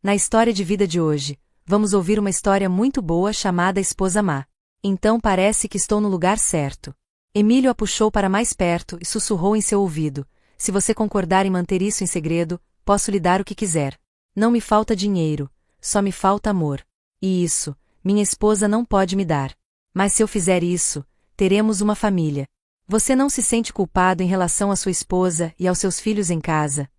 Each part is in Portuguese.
Na história de vida de hoje, vamos ouvir uma história muito boa chamada Esposa Má. Então parece que estou no lugar certo. Emílio a puxou para mais perto e sussurrou em seu ouvido: se você concordar em manter isso em segredo, posso lhe dar o que quiser. Não me falta dinheiro, só me falta amor. E isso, minha esposa não pode me dar. Mas se eu fizer isso, teremos uma família. Você não se sente culpado em relação à sua esposa e aos seus filhos em casa?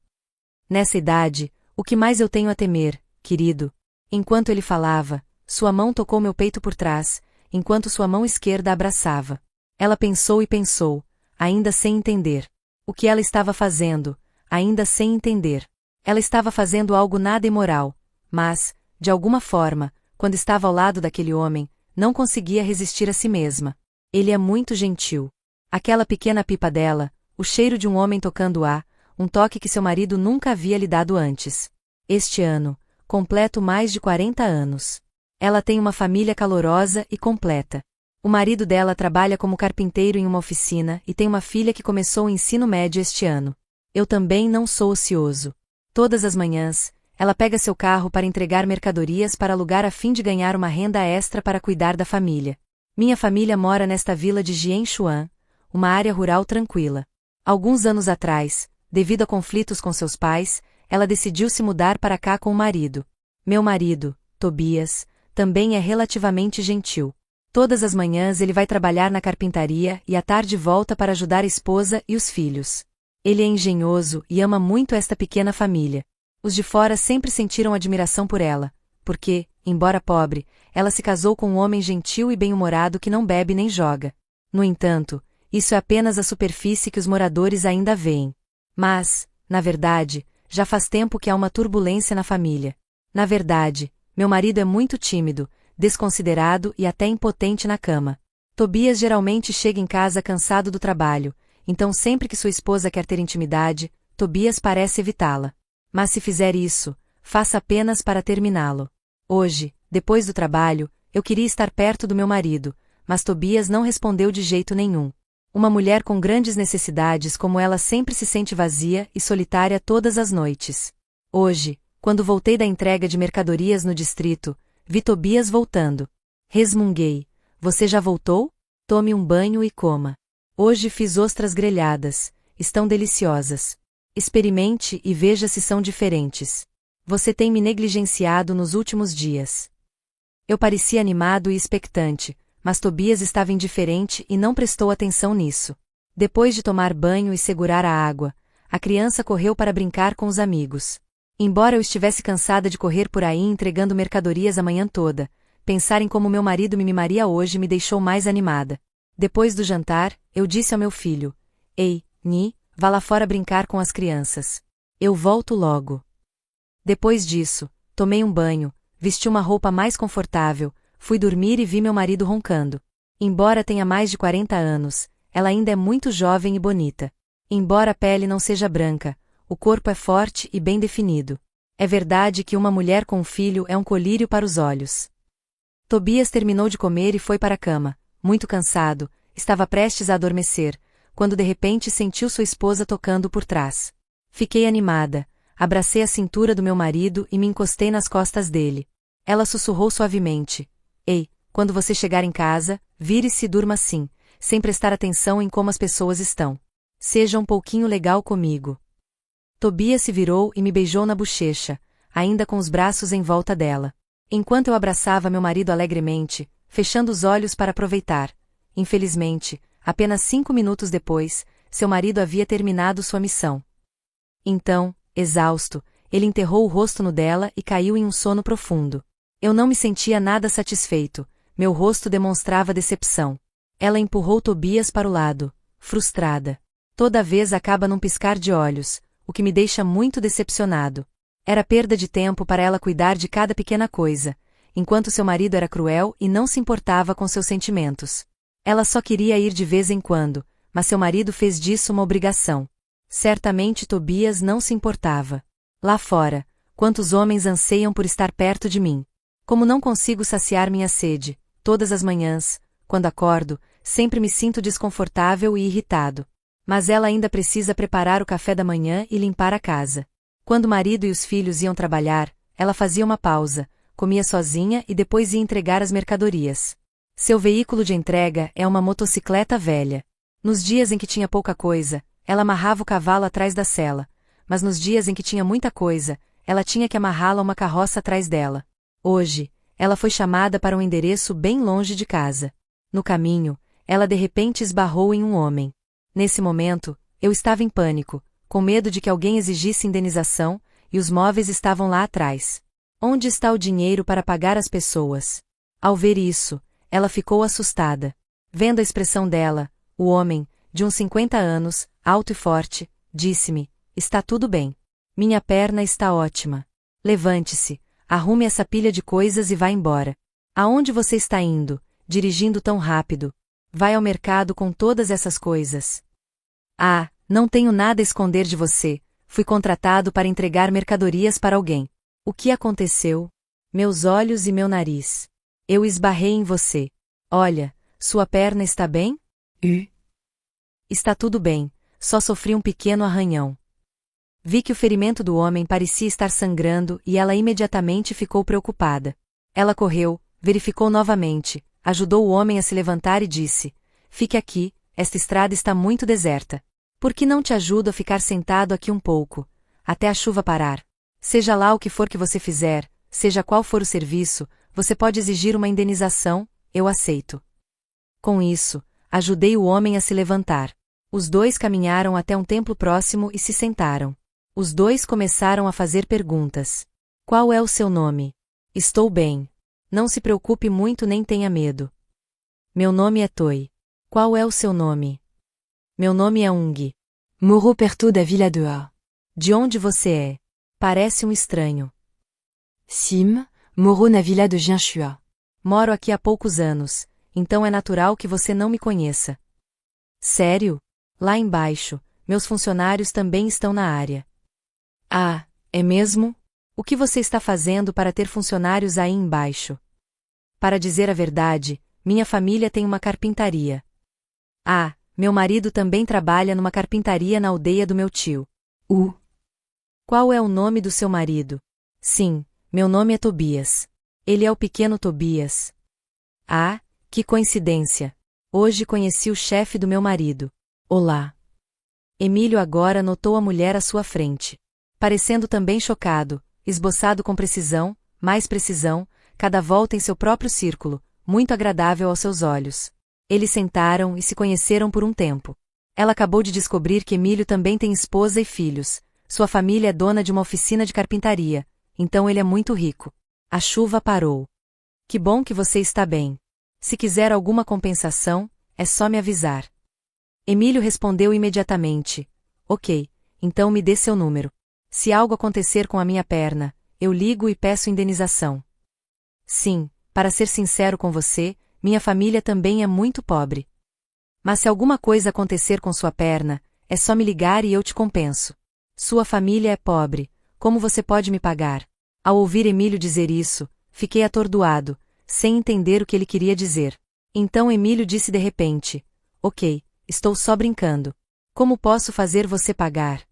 Nessa idade, o que mais eu tenho a temer, querido? Enquanto ele falava, sua mão tocou meu peito por trás, enquanto sua mão esquerda abraçava. Ela pensou e pensou, ainda sem entender. O que ela estava fazendo, ainda sem entender. Ela estava fazendo algo nada imoral, mas, de alguma forma, quando estava ao lado daquele homem, não conseguia resistir a si mesma. Ele é muito gentil. Aquela pequena pipa dela, o cheiro de um homem tocando-a, um toque que seu marido nunca havia lhe dado antes. Este ano, completo mais de 40 anos. Ela tem uma família calorosa e completa. O marido dela trabalha como carpinteiro em uma oficina e tem uma filha que começou o ensino médio este ano. Eu também não sou ocioso. Todas as manhãs, ela pega seu carro para entregar mercadorias para alugar a fim de ganhar uma renda extra para cuidar da família. Minha família mora nesta vila de Jianchuan, uma área rural tranquila. Alguns anos atrás, devido a conflitos com seus pais, ela decidiu se mudar para cá com o marido. Meu marido, Tobias, também é relativamente gentil. Todas as manhãs ele vai trabalhar na carpintaria e à tarde volta para ajudar a esposa e os filhos. Ele é engenhoso e ama muito esta pequena família. Os de fora sempre sentiram admiração por ela, porque, embora pobre, ela se casou com um homem gentil e bem-humorado que não bebe nem joga. No entanto, isso é apenas a superfície que os moradores ainda veem. Mas, na verdade, já faz tempo que há uma turbulência na família. Na verdade, meu marido é muito tímido, desconsiderado e até impotente na cama. Tobias geralmente chega em casa cansado do trabalho, então sempre que sua esposa quer ter intimidade, Tobias parece evitá-la. Mas se fizer isso, faça apenas para terminá-lo. Hoje, depois do trabalho, eu queria estar perto do meu marido, mas Tobias não respondeu de jeito nenhum. Uma mulher com grandes necessidades como ela sempre se sente vazia e solitária todas as noites. Hoje, quando voltei da entrega de mercadorias no distrito, vi Tobias voltando. Resmunguei: você já voltou? Tome um banho e coma. Hoje fiz ostras grelhadas, estão deliciosas. Experimente e veja se são diferentes. Você tem me negligenciado nos últimos dias. Eu parecia animado e expectante, mas Tobias estava indiferente e não prestou atenção nisso. Depois de tomar banho e segurar a água, a criança correu para brincar com os amigos. Embora eu estivesse cansada de correr por aí entregando mercadorias a manhã toda, pensar em como meu marido me mimaria hoje me deixou mais animada. Depois do jantar, eu disse ao meu filho: ei, Ni, vá lá fora brincar com as crianças. Eu volto logo. Depois disso, tomei um banho, vesti uma roupa mais confortável, fui dormir e vi meu marido roncando. Embora tenha mais de 40 anos, ela ainda é muito jovem e bonita. Embora a pele não seja branca, o corpo é forte e bem definido. É verdade que uma mulher com um filho é um colírio para os olhos. Tobias terminou de comer e foi para a cama, muito cansado, estava prestes a adormecer, quando de repente sentiu sua esposa tocando por trás. Fiquei animada, abracei a cintura do meu marido e me encostei nas costas dele. Ela sussurrou suavemente: ei, quando você chegar em casa, vire-se e durma assim, sem prestar atenção em como as pessoas estão. Seja um pouquinho legal comigo. Tobias se virou e me beijou na bochecha, ainda com os braços em volta dela. Enquanto eu abraçava meu marido alegremente, fechando os olhos para aproveitar. Infelizmente, apenas 5 minutos depois, seu marido havia terminado sua missão. Então, exausto, ele enterrou o rosto no dela e caiu em um sono profundo. Eu não me sentia nada satisfeito, meu rosto demonstrava decepção. Ela empurrou Tobias para o lado, frustrada. Toda vez acaba num piscar de olhos, o que me deixa muito decepcionado. Era perda de tempo para ela cuidar de cada pequena coisa, enquanto seu marido era cruel e não se importava com seus sentimentos. Ela só queria ir de vez em quando, mas seu marido fez disso uma obrigação. Certamente Tobias não se importava. Lá fora, quantos homens anseiam por estar perto de mim. Como não consigo saciar minha sede, todas as manhãs, quando acordo, sempre me sinto desconfortável e irritado. Mas ela ainda precisa preparar o café da manhã e limpar a casa. Quando o marido e os filhos iam trabalhar, ela fazia uma pausa, comia sozinha e depois ia entregar as mercadorias. Seu veículo de entrega é uma motocicleta velha. Nos dias em que tinha pouca coisa, ela amarrava o cavalo atrás da sela, mas nos dias em que tinha muita coisa, ela tinha que amarrá-la a uma carroça atrás dela. Hoje, ela foi chamada para um endereço bem longe de casa. No caminho, ela de repente esbarrou em um homem. Nesse momento, eu estava em pânico, com medo de que alguém exigisse indenização, e os móveis estavam lá atrás. Onde está o dinheiro para pagar as pessoas? Ao ver isso, ela ficou assustada. Vendo a expressão dela, o homem, de uns 50 anos, alto e forte, disse-me: "Está tudo bem. Minha perna está ótima. Levante-se, arrume essa pilha de coisas e vá embora. Aonde você está indo, dirigindo tão rápido? Vai ao mercado com todas essas coisas." "Ah, não tenho nada a esconder de você. Fui contratado para entregar mercadorias para alguém." "O que aconteceu?" "Meus olhos e meu nariz. Eu esbarrei em você. Olha, sua perna está bem?" "Está tudo bem, só sofri um pequeno arranhão." Vi que o ferimento do homem parecia estar sangrando e ela imediatamente ficou preocupada. Ela correu, verificou novamente, ajudou o homem a se levantar e disse: "Fique aqui, esta estrada está muito deserta. Por que não te ajudo a ficar sentado aqui um pouco, até a chuva parar? Seja lá o que for que você fizer, seja qual for o serviço, você pode exigir uma indenização, eu aceito." Com isso, ajudei o homem a se levantar. Os dois caminharam até um templo próximo e se sentaram. Os dois começaram a fazer perguntas. "Qual é o seu nome?" "Estou bem. Não se preocupe muito nem tenha medo." "Meu nome é Toi." "Qual é o seu nome?" "Meu nome é Ung. Moro perto da Vila de A." "De onde você é?" "Parece um estranho." "Sim, moro na Vila de Jianxua." "Moro aqui há poucos anos, então é natural que você não me conheça." "Sério? Lá embaixo, meus funcionários também estão na área." "Ah, é mesmo? O que você está fazendo para ter funcionários aí embaixo?" "Para dizer a verdade, minha família tem uma carpintaria." "Ah, meu marido também trabalha numa carpintaria na aldeia do meu tio." "Qual é o nome do seu marido?" "Sim, meu nome é Tobias." "Ele é o pequeno Tobias." "Ah, que coincidência. Hoje conheci o chefe do meu marido." "Olá." Emílio agora notou a mulher à sua frente. Parecendo também chocado, esboçado com precisão, mais precisão, cada volta em seu próprio círculo, muito agradável aos seus olhos. Eles sentaram e se conheceram por um tempo. Ela acabou de descobrir que Emílio também tem esposa e filhos. Sua família é dona de uma oficina de carpintaria, então ele é muito rico. A chuva parou. "Que bom que você está bem. Se quiser alguma compensação, é só me avisar." Emílio respondeu imediatamente: "Ok, então me dê seu número. Se algo acontecer com a minha perna, eu ligo e peço indenização." "Sim, para ser sincero com você, minha família também é muito pobre. Mas se alguma coisa acontecer com sua perna, é só me ligar e eu te compenso." "Sua família é pobre, como você pode me pagar?" Ao ouvir Emílio dizer isso, fiquei atordoado, sem entender o que ele queria dizer. Então Emílio disse de repente: "Ok, estou só brincando. Como posso fazer você pagar?"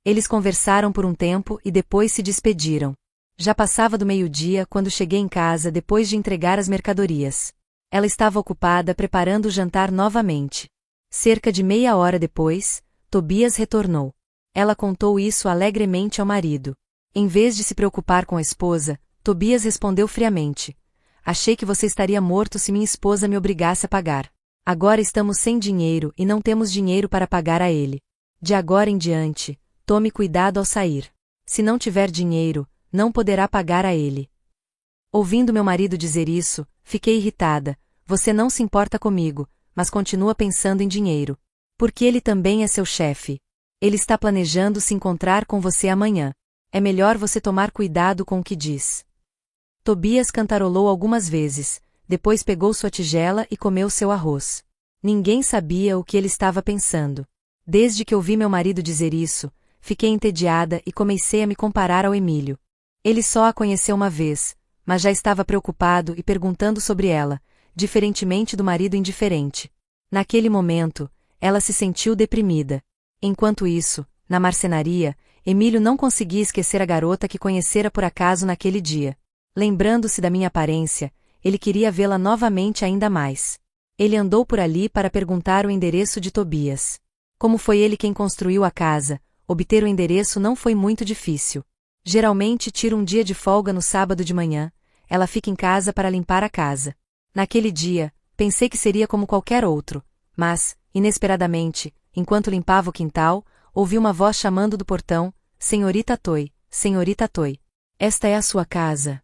Eles conversaram por um tempo e depois se despediram. Já passava do meio-dia quando cheguei em casa depois de entregar as mercadorias. Ela estava ocupada preparando o jantar novamente. Cerca de meia hora depois, Tobias retornou. Ela contou isso alegremente ao marido. Em vez de se preocupar com a esposa, Tobias respondeu friamente: "Achei que você estaria morto se minha esposa me obrigasse a pagar. Agora estamos sem dinheiro e não temos dinheiro para pagar a ele. De agora em diante, tome cuidado ao sair. Se não tiver dinheiro, não poderá pagar a ele." Ouvindo meu marido dizer isso, fiquei irritada. Você não se importa comigo, mas continua pensando em dinheiro. Porque ele também é seu chefe. Ele está planejando se encontrar com você amanhã. É melhor você tomar cuidado com o que diz. Tobias cantarolou algumas vezes, depois pegou sua tigela e comeu seu arroz. Ninguém sabia o que ele estava pensando. Desde que ouvi meu marido dizer isso, fiquei entediada e comecei a me comparar ao Emílio. Ele só a conheceu uma vez, mas já estava preocupado e perguntando sobre ela, diferentemente do marido indiferente. Naquele momento, ela se sentiu deprimida. Enquanto isso, na marcenaria, Emílio não conseguia esquecer a garota que conhecera por acaso naquele dia. Lembrando-se da minha aparência, ele queria vê-la novamente ainda mais. Ele andou por ali para perguntar o endereço de Tobias. Como foi ele quem construiu a casa, obter o endereço não foi muito difícil. Geralmente tiro um dia de folga no sábado de manhã, ela fica em casa para limpar a casa. Naquele dia, pensei que seria como qualquer outro, mas, inesperadamente, enquanto limpava o quintal, ouvi uma voz chamando do portão: Senhorita Toy, Senhorita Toy. Esta é a sua casa.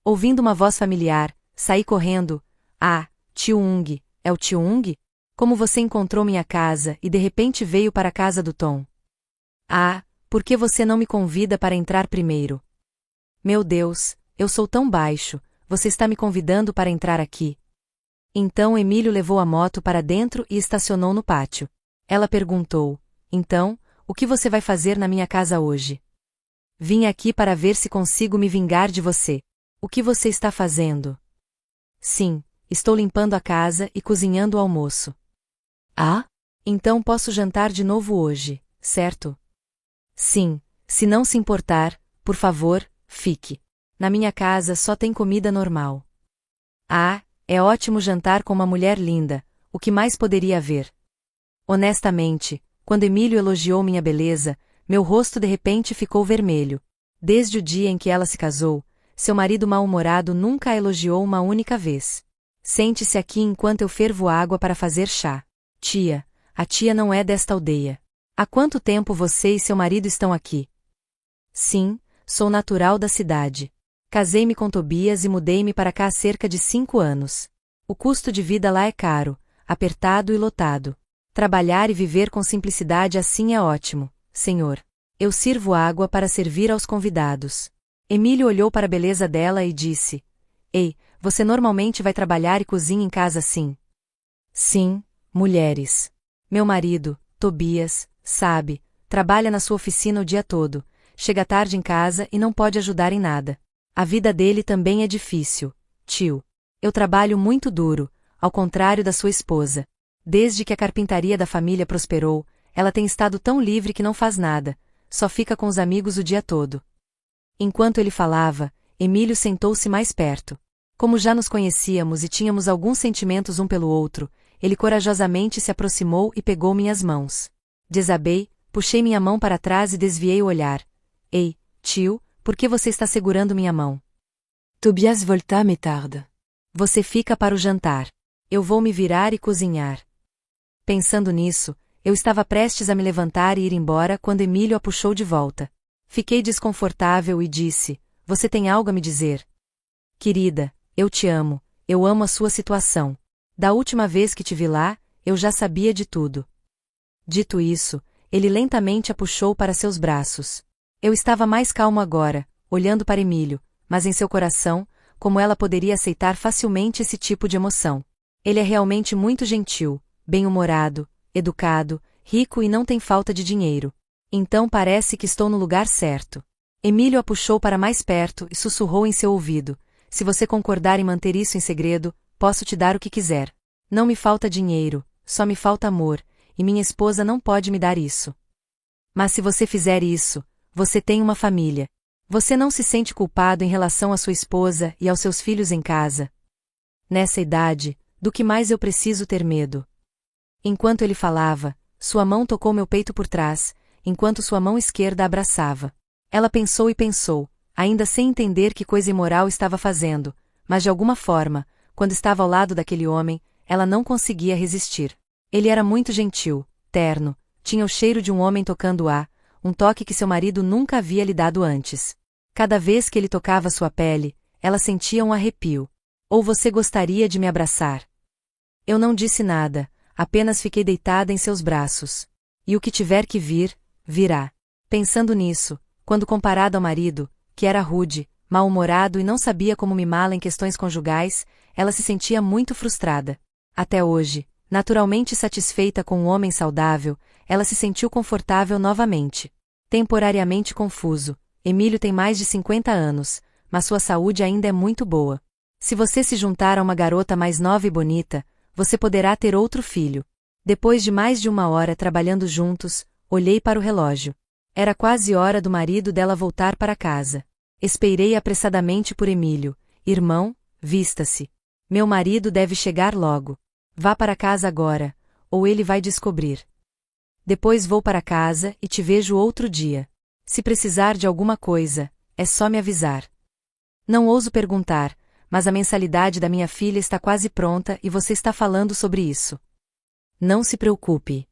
Ouvindo uma voz familiar, saí correndo. Ah, tio Ung, é o tio Ung? Como você encontrou minha casa e de repente veio para a casa do Tom? Ah, por que você não me convida para entrar primeiro? Meu Deus, eu sou tão baixo, você está me convidando para entrar aqui. Então Emílio levou a moto para dentro e estacionou no pátio. Ela perguntou: Então, o que você vai fazer na minha casa hoje? Vim aqui para ver se consigo me vingar de você. O que você está fazendo? Sim, estou limpando a casa e cozinhando o almoço. Ah? Então posso jantar de novo hoje, certo? Sim, se não se importar, por favor, fique. Na minha casa só tem comida normal. Ah, é ótimo jantar com uma mulher linda, o que mais poderia haver? Honestamente, quando Emílio elogiou minha beleza, meu rosto de repente ficou vermelho. Desde o dia em que ela se casou, seu marido mal-humorado nunca a elogiou uma única vez. Sente-se aqui enquanto eu fervo água para fazer chá. Tia, a tia não é desta aldeia. Há quanto tempo você e seu marido estão aqui? Sim, sou natural da cidade. Casei-me com Tobias e mudei-me para cá há cerca de 5 anos. O custo de vida lá é caro, apertado e lotado. Trabalhar e viver com simplicidade assim é ótimo, senhor. Eu sirvo água para servir aos convidados. Emílio olhou para a beleza dela e disse: Ei, você normalmente vai trabalhar e cozinha em casa assim? Sim, mulheres. Meu marido, Tobias, sabe, trabalha na sua oficina o dia todo, chega tarde em casa e não pode ajudar em nada. A vida dele também é difícil, tio. Eu trabalho muito duro, ao contrário da sua esposa. Desde que a carpintaria da família prosperou, ela tem estado tão livre que não faz nada, só fica com os amigos o dia todo. Enquanto ele falava, Emílio sentou-se mais perto. Como já nos conhecíamos e tínhamos alguns sentimentos um pelo outro, ele corajosamente se aproximou e pegou minhas mãos. Desabei, puxei minha mão para trás e desviei o olhar. Ei, tio, por que você está segurando minha mão? Tobias volta mais tarde. Você fica para o jantar. Eu vou me virar e cozinhar. Pensando nisso, eu estava prestes a me levantar e ir embora quando Emílio a puxou de volta. Fiquei desconfortável e disse: Você tem algo a me dizer? Querida, eu te amo, eu amo a sua situação. Da última vez que te vi lá, eu já sabia de tudo. Dito isso, ele lentamente a puxou para seus braços. Eu estava mais calmo agora, olhando para Emílio, mas em seu coração, como ela poderia aceitar facilmente esse tipo de emoção? Ele é realmente muito gentil, bem-humorado, educado, rico e não tem falta de dinheiro. Então parece que estou no lugar certo. Emílio a puxou para mais perto e sussurrou em seu ouvido: Se você concordar em manter isso em segredo, posso te dar o que quiser. Não me falta dinheiro, só me falta amor, e minha esposa não pode me dar isso. Mas se você fizer isso, você tem uma família. Você não se sente culpado em relação à sua esposa e aos seus filhos em casa? Nessa idade, do que mais eu preciso ter medo? Enquanto ele falava, sua mão tocou meu peito por trás, enquanto sua mão esquerda a abraçava. Ela pensou e pensou, ainda sem entender que coisa imoral estava fazendo, mas de alguma forma, quando estava ao lado daquele homem, ela não conseguia resistir. Ele era muito gentil, terno, tinha o cheiro de um homem tocando-a, um toque que seu marido nunca havia lhe dado antes. Cada vez que ele tocava sua pele, ela sentia um arrepio. Ou você gostaria de me abraçar? Eu não disse nada, apenas fiquei deitada em seus braços. E o que tiver que vir, virá. Pensando nisso, quando comparado ao marido, que era rude, mal-humorado e não sabia como mimá-la em questões conjugais, ela se sentia muito frustrada. Até hoje, naturalmente satisfeita com um homem saudável, ela se sentiu confortável novamente. Temporariamente confuso, Emílio tem mais de 50 anos, mas sua saúde ainda é muito boa. Se você se juntar a uma garota mais nova e bonita, você poderá ter outro filho. Depois de mais de 1 hora trabalhando juntos, olhei para o relógio. Era quase hora do marido dela voltar para casa. Esperei apressadamente por Emílio. Irmão, vista-se. Meu marido deve chegar logo. Vá para casa agora, ou ele vai descobrir. Depois vou para casa e te vejo outro dia. Se precisar de alguma coisa, é só me avisar. Não ouso perguntar, mas a mensalidade da minha filha está quase pronta e você está falando sobre isso. Não se preocupe.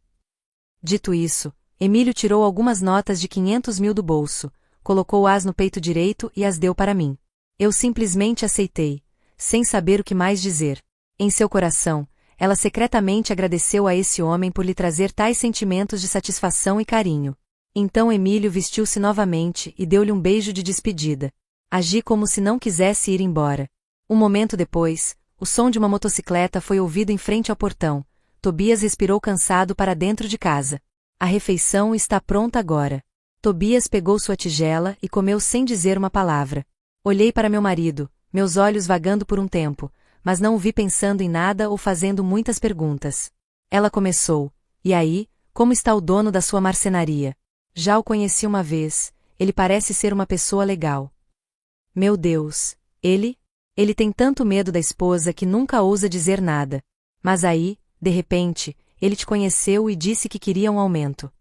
Dito isso, Emílio tirou algumas notas de 500 mil do bolso, colocou-as no peito direito e as deu para mim. Eu simplesmente aceitei, sem saber o que mais dizer. Em seu coração, ela secretamente agradeceu a esse homem por lhe trazer tais sentimentos de satisfação e carinho. Então Emílio vestiu-se novamente e deu-lhe um beijo de despedida. Agi como se não quisesse ir embora. Um momento depois, o som de uma motocicleta foi ouvido em frente ao portão. Tobias respirou cansado para dentro de casa. A refeição está pronta agora. Tobias pegou sua tigela e comeu sem dizer uma palavra. Olhei para meu marido, meus olhos vagando por um tempo, mas não o vi pensando em nada ou fazendo muitas perguntas. Ela começou: e aí, como está o dono da sua marcenaria? Já o conheci uma vez, ele parece ser uma pessoa legal. Meu Deus, ele tem tanto medo da esposa que nunca ousa dizer nada. Mas aí, de repente, ele te conheceu e disse que queria um aumento.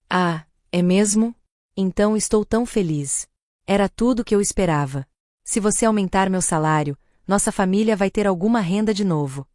Ah, é mesmo? Então estou tão feliz. Era tudo o que eu esperava. Se você aumentar meu salário, nossa família vai ter alguma renda de novo.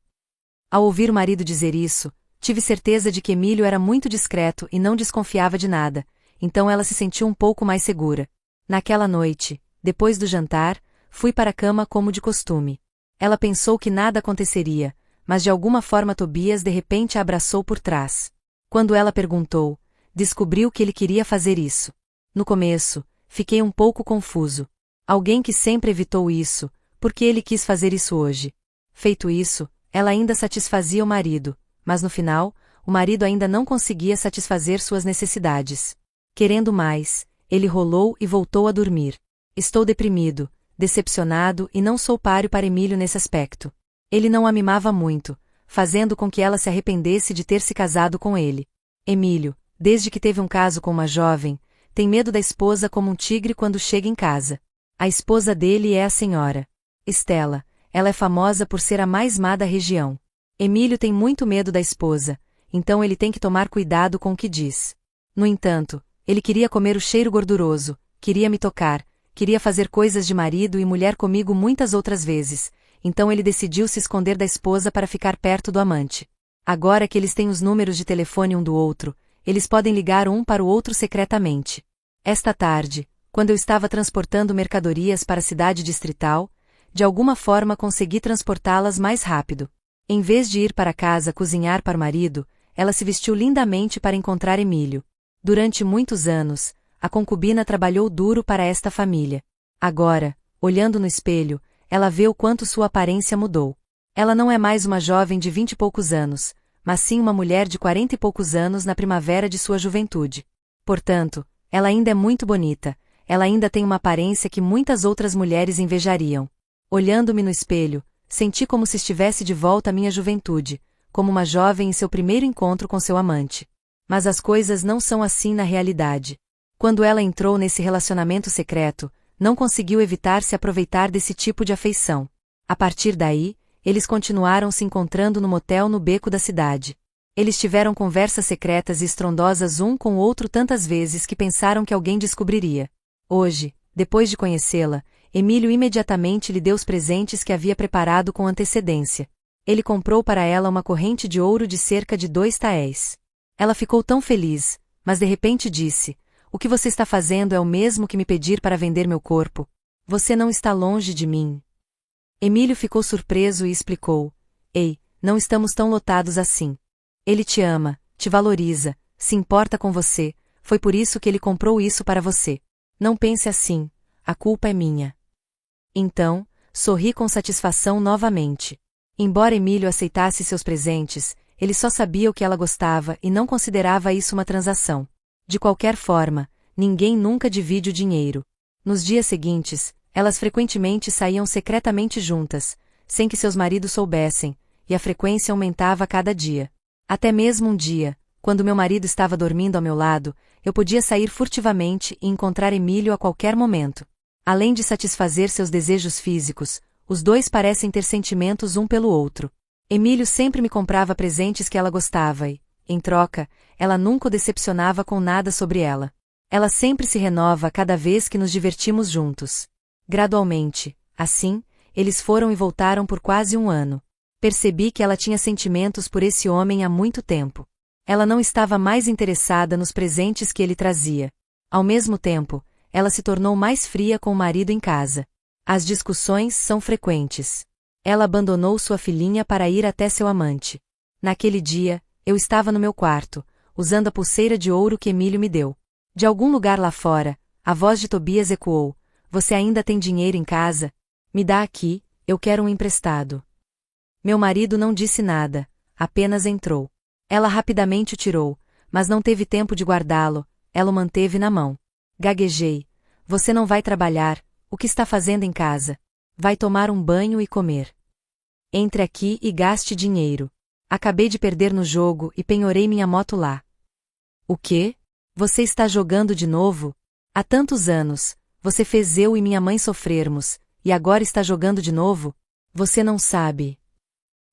Ao ouvir o marido dizer isso, tive certeza de que Emílio era muito discreto e não desconfiava de nada, então ela se sentiu um pouco mais segura. Naquela noite, depois do jantar, fui para a cama como de costume. Ela pensou que nada aconteceria, mas de alguma forma Tobias de repente a abraçou por trás. Quando ela perguntou, descobriu que ele queria fazer isso. No começo, fiquei um pouco confuso. Alguém que sempre evitou isso, por que ele quis fazer isso hoje? Feito isso, ela ainda satisfazia o marido, mas no final, o marido ainda não conseguia satisfazer suas necessidades. Querendo mais, ele rolou e voltou a dormir. Estou deprimido, decepcionado e não sou páreo para Emílio nesse aspecto. Ele não a mimava muito, fazendo com que ela se arrependesse de ter se casado com ele. Emílio, desde que teve um caso com uma jovem, tem medo da esposa como um tigre quando chega em casa. A esposa dele é a senhora Estela. Ela é famosa por ser a mais má da região. Emílio tem muito medo da esposa, então ele tem que tomar cuidado com o que diz. No entanto, ele queria comer o cheiro gorduroso, queria me tocar, queria fazer coisas de marido e mulher comigo muitas outras vezes, então ele decidiu se esconder da esposa para ficar perto do amante. Agora que eles têm os números de telefone um do outro, eles podem ligar um para o outro secretamente. Esta tarde, quando eu estava transportando mercadorias para a cidade distrital, de alguma forma consegui transportá-las mais rápido. Em vez de ir para casa cozinhar para o marido, ela se vestiu lindamente para encontrar Emílio. Durante muitos anos, a concubina trabalhou duro para esta família. Agora, olhando no espelho, ela vê o quanto sua aparência mudou. Ela não é mais uma jovem de 20 e poucos anos, mas sim uma mulher de 40 e poucos anos na primavera de sua juventude. Portanto, ela ainda é muito bonita, ela ainda tem uma aparência que muitas outras mulheres invejariam. Olhando-me no espelho, senti como se estivesse de volta à minha juventude, como uma jovem em seu primeiro encontro com seu amante. Mas as coisas não são assim na realidade. Quando ela entrou nesse relacionamento secreto, não conseguiu evitar se aproveitar desse tipo de afeição. A partir daí, eles continuaram se encontrando no motel no beco da cidade. Eles tiveram conversas secretas e estrondosas um com o outro tantas vezes que pensaram que alguém descobriria. Hoje, depois de conhecê-la, Emílio imediatamente lhe deu os presentes que havia preparado com antecedência. Ele comprou para ela uma corrente de ouro de cerca de 2 taéis. Ela ficou tão feliz, mas de repente disse: "O que você está fazendo é o mesmo que me pedir para vender meu corpo. Você não está longe de mim." Emílio ficou surpreso e explicou: "Ei, não estamos tão lotados assim. Ele te ama, te valoriza, se importa com você, foi por isso que ele comprou isso para você. Não pense assim, a culpa é minha." Então, sorri com satisfação novamente. Embora Emílio aceitasse seus presentes, ele só sabia o que ela gostava e não considerava isso uma transação. De qualquer forma, ninguém nunca divide o dinheiro. Nos dias seguintes, elas frequentemente saíam secretamente juntas, sem que seus maridos soubessem, e a frequência aumentava a cada dia. Até mesmo um dia, quando meu marido estava dormindo ao meu lado, eu podia sair furtivamente e encontrar Emílio a qualquer momento. Além de satisfazer seus desejos físicos, os dois parecem ter sentimentos um pelo outro. Emílio sempre me comprava presentes que ela gostava e, em troca, ela nunca o decepcionava com nada sobre ela. Ela sempre se renova cada vez que nos divertimos juntos. Gradualmente, assim, eles foram e voltaram por quase um ano. Percebi que ela tinha sentimentos por esse homem há muito tempo. Ela não estava mais interessada nos presentes que ele trazia. Ao mesmo tempo, ela se tornou mais fria com o marido em casa. As discussões são frequentes. Ela abandonou sua filhinha para ir até seu amante. Naquele dia, eu estava no meu quarto, usando a pulseira de ouro que Emílio me deu. De algum lugar lá fora, a voz de Tobias ecoou: "Você ainda tem dinheiro em casa? Me dá aqui, eu quero um emprestado." Meu marido não disse nada, apenas entrou. Ela rapidamente o tirou, mas não teve tempo de guardá-lo, ela o manteve na mão. Gaguejei: "Você não vai trabalhar, o que está fazendo em casa? Vai tomar um banho e comer. Entre aqui e gaste dinheiro. Acabei de perder no jogo e penhorei minha moto lá." "O quê? Você está jogando de novo? Há tantos anos, você fez eu e minha mãe sofrermos, e agora está jogando de novo? Você não sabe."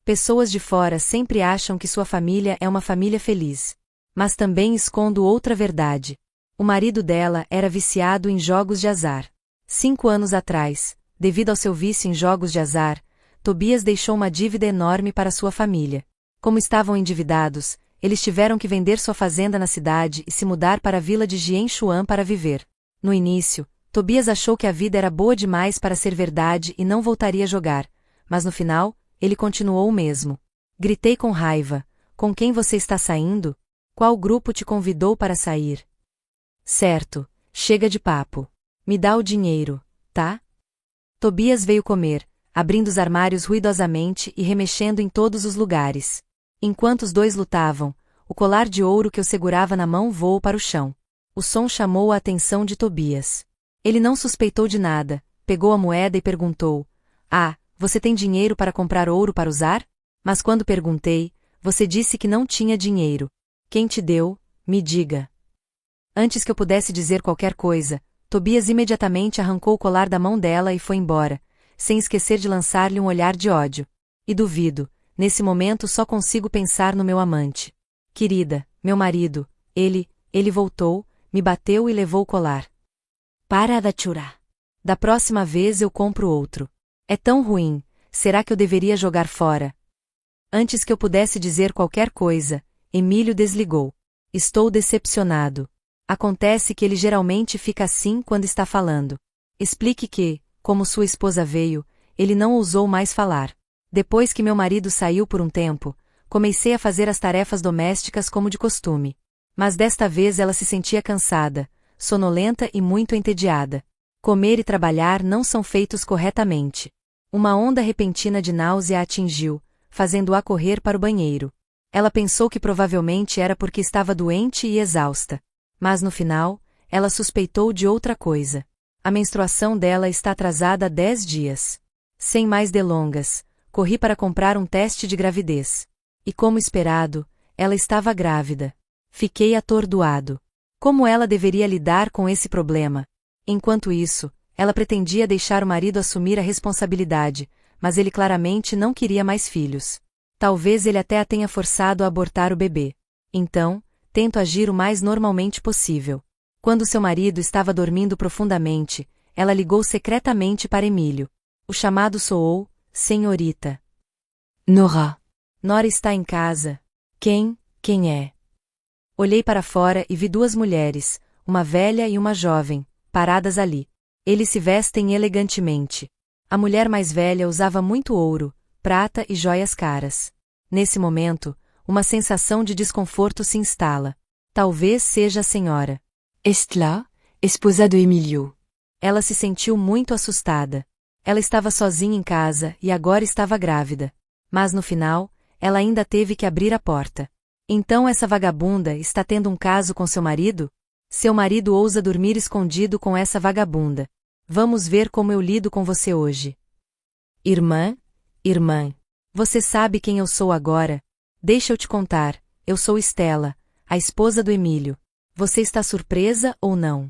Pessoas de fora sempre acham que sua família é uma família feliz. Mas também escondo outra verdade. O marido dela era viciado em jogos de azar. 5 anos atrás, devido ao seu vício em jogos de azar, Tobias deixou uma dívida enorme para sua família. Como estavam endividados, eles tiveram que vender sua fazenda na cidade e se mudar para a vila de Jianchuan para viver. No início, Tobias achou que a vida era boa demais para ser verdade e não voltaria a jogar, mas no final, ele continuou o mesmo. Gritei com raiva: "Com quem você está saindo? Qual grupo te convidou para sair?" "Certo, chega de papo. Me dá o dinheiro, tá?" Tobias veio comer, abrindo os armários ruidosamente e remexendo em todos os lugares. Enquanto os dois lutavam, o colar de ouro que eu segurava na mão voou para o chão. O som chamou a atenção de Tobias. Ele não suspeitou de nada, pegou a moeda e perguntou: "Ah, você tem dinheiro para comprar ouro para usar?" Mas quando perguntei, você disse que não tinha dinheiro. "Quem te deu? Me diga." Antes que eu pudesse dizer qualquer coisa, Tobias imediatamente arrancou o colar da mão dela e foi embora, sem esquecer de lançar-lhe um olhar de ódio. E duvido, nesse momento só consigo pensar no meu amante. Querida, meu marido, ele voltou, me bateu e levou o colar. "Para de chorar. Da próxima vez eu compro outro. É tão ruim, será que eu deveria jogar fora?" Antes que eu pudesse dizer qualquer coisa, Emílio desligou. "Estou decepcionado." Acontece que ele geralmente fica assim quando está falando. Explique que, como sua esposa veio, ele não ousou mais falar. Depois que meu marido saiu por um tempo, comecei a fazer as tarefas domésticas como de costume. Mas desta vez ela se sentia cansada, sonolenta e muito entediada. Comer e trabalhar não são feitos corretamente. Uma onda repentina de náusea a atingiu, fazendo-a correr para o banheiro. Ela pensou que provavelmente era porque estava doente e exausta. Mas no final, ela suspeitou de outra coisa. A menstruação dela está atrasada há 10 dias. Sem mais delongas, corri para comprar um teste de gravidez. E como esperado, ela estava grávida. Fiquei atordoado. Como ela deveria lidar com esse problema? Enquanto isso, ela pretendia deixar o marido assumir a responsabilidade, mas ele claramente não queria mais filhos. Talvez ele até a tenha forçado a abortar o bebê. Então, tento agir o mais normalmente possível. Quando seu marido estava dormindo profundamente, ela ligou secretamente para Emílio. O chamado soou: "Senhorita Nora." "Nora está em casa." Quem é?" Olhei para fora e vi 2 mulheres, uma velha e uma jovem, paradas ali. Eles se vestem elegantemente. A mulher mais velha usava muito ouro, prata e joias caras. Nesse momento, uma sensação de desconforto se instala. Talvez seja a senhora Estela, esposa de Emílio. Ela se sentiu muito assustada. Ela estava sozinha em casa e agora estava grávida. Mas no final, ela ainda teve que abrir a porta. Então essa vagabunda está tendo um caso com seu marido? Seu marido ousa dormir escondido com essa vagabunda. Vamos ver como eu lido com você hoje. Irmã, você sabe quem eu sou agora? Deixa eu te contar, eu sou Estela, a esposa do Emílio. Você está surpresa ou não?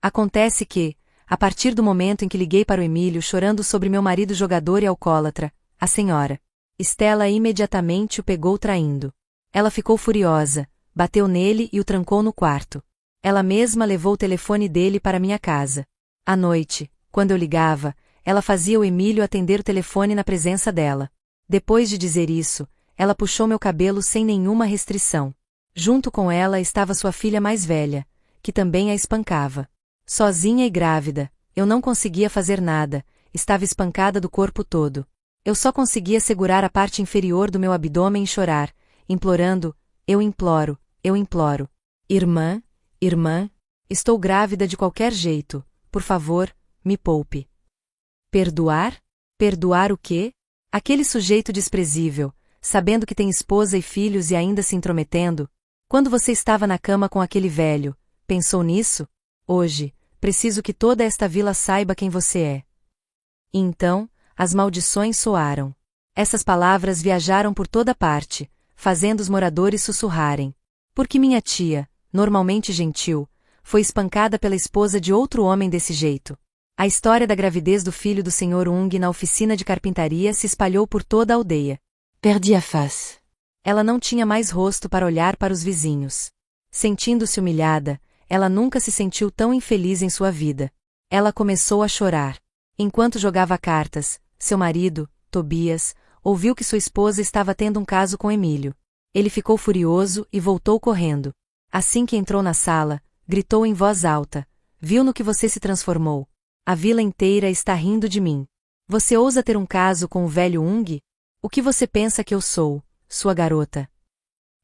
Acontece que, a partir do momento em que liguei para o Emílio chorando sobre meu marido jogador e alcoólatra, a senhora Estela imediatamente o pegou traindo. Ela ficou furiosa, bateu nele e o trancou no quarto. Ela mesma levou o telefone dele para minha casa. À noite, quando eu ligava, ela fazia o Emílio atender o telefone na presença dela. Depois de dizer isso, ela puxou meu cabelo sem nenhuma restrição. Junto com ela estava sua filha mais velha, que também a espancava. Sozinha e grávida, eu não conseguia fazer nada, estava espancada do corpo todo. Eu só conseguia segurar a parte inferior do meu abdômen e chorar, implorando, eu imploro, eu imploro. Irmã, irmã, estou grávida de qualquer jeito, por favor, me poupe. Perdoar? Perdoar o quê? Aquele sujeito desprezível, sabendo que tem esposa e filhos e ainda se intrometendo? Quando você estava na cama com aquele velho, pensou nisso? Hoje, preciso que toda esta vila saiba quem você é. E então, as maldições soaram. Essas palavras viajaram por toda parte, fazendo os moradores sussurrarem. Porque minha tia, normalmente gentil, foi espancada pela esposa de outro homem desse jeito. A história da gravidez do filho do Sr. Ung na oficina de carpintaria se espalhou por toda a aldeia. Perdi a face. Ela não tinha mais rosto para olhar para os vizinhos. Sentindo-se humilhada, ela nunca se sentiu tão infeliz em sua vida. Ela começou a chorar. Enquanto jogava cartas, seu marido, Tobias, ouviu que sua esposa estava tendo um caso com Emílio. Ele ficou furioso e voltou correndo. Assim que entrou na sala, gritou em voz alta: "Viu no que você se transformou? A vila inteira está rindo de mim. Você ousa ter um caso com o velho Ung? O que você pensa que eu sou, sua garota?"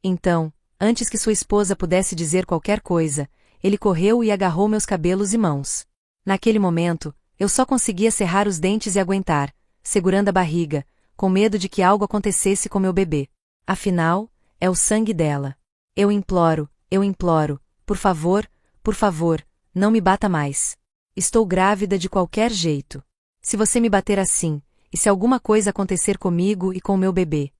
Então, antes que sua esposa pudesse dizer qualquer coisa, ele correu e agarrou meus cabelos e mãos. Naquele momento, eu só conseguia cerrar os dentes e aguentar, segurando a barriga, com medo de que algo acontecesse com meu bebê. Afinal, é o sangue dela. Eu imploro, por favor, não me bata mais. Estou grávida de qualquer jeito. Se você me bater assim, e se alguma coisa acontecer comigo e com meu bebê?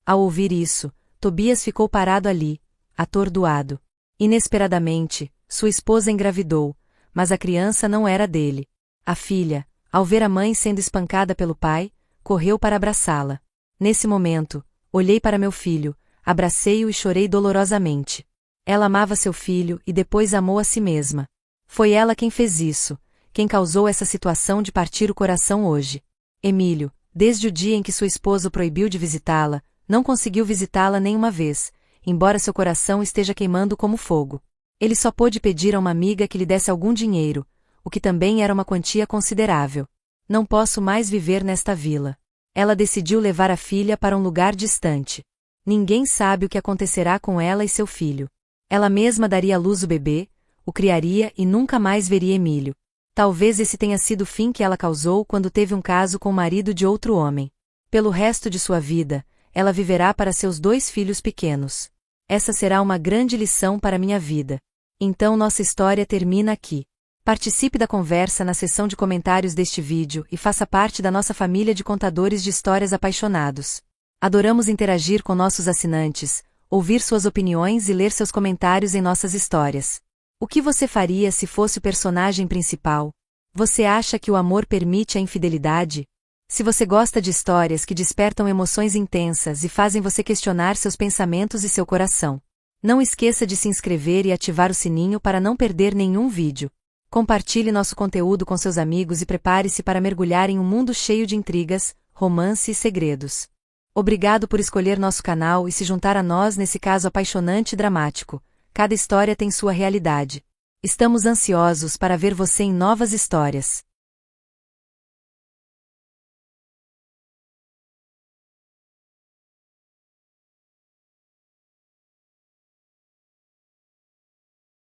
Ao ouvir isso, Tobias ficou parado ali, atordoado. Inesperadamente, sua esposa engravidou, mas a criança não era dele. A filha, ao ver a mãe sendo espancada pelo pai, correu para abraçá-la. Nesse momento, olhei para meu filho, abracei-o e chorei dolorosamente. Ela amava seu filho e depois amou a si mesma. Foi ela quem fez isso, quem causou essa situação de partir o coração hoje. Emílio, desde o dia em que sua esposa o proibiu de visitá-la, não conseguiu visitá-la nenhuma vez, embora seu coração esteja queimando como fogo. Ele só pôde pedir a uma amiga que lhe desse algum dinheiro, o que também era uma quantia considerável. Não posso mais viver nesta vila. Ela decidiu levar a filha para um lugar distante. Ninguém sabe o que acontecerá com ela e seu filho. Ela mesma daria à luz o bebê, o criaria e nunca mais veria Emílio. Talvez esse tenha sido o fim que ela causou quando teve um caso com o marido de outro homem. Pelo resto de sua vida, ela viverá para seus 2 filhos pequenos. Essa será uma grande lição para minha vida. Então nossa história termina aqui. Participe da conversa na seção de comentários deste vídeo e faça parte da nossa família de contadores de histórias apaixonados. Adoramos interagir com nossos assinantes, ouvir suas opiniões e ler seus comentários em nossas histórias. O que você faria se fosse o personagem principal? Você acha que o amor permite a infidelidade? Se você gosta de histórias que despertam emoções intensas e fazem você questionar seus pensamentos e seu coração, não esqueça de se inscrever e ativar o sininho para não perder nenhum vídeo. Compartilhe nosso conteúdo com seus amigos e prepare-se para mergulhar em um mundo cheio de intrigas, romance e segredos. Obrigado por escolher nosso canal e se juntar a nós nesse caso apaixonante e dramático. Cada história tem sua realidade. Estamos ansiosos para ver você em novas histórias.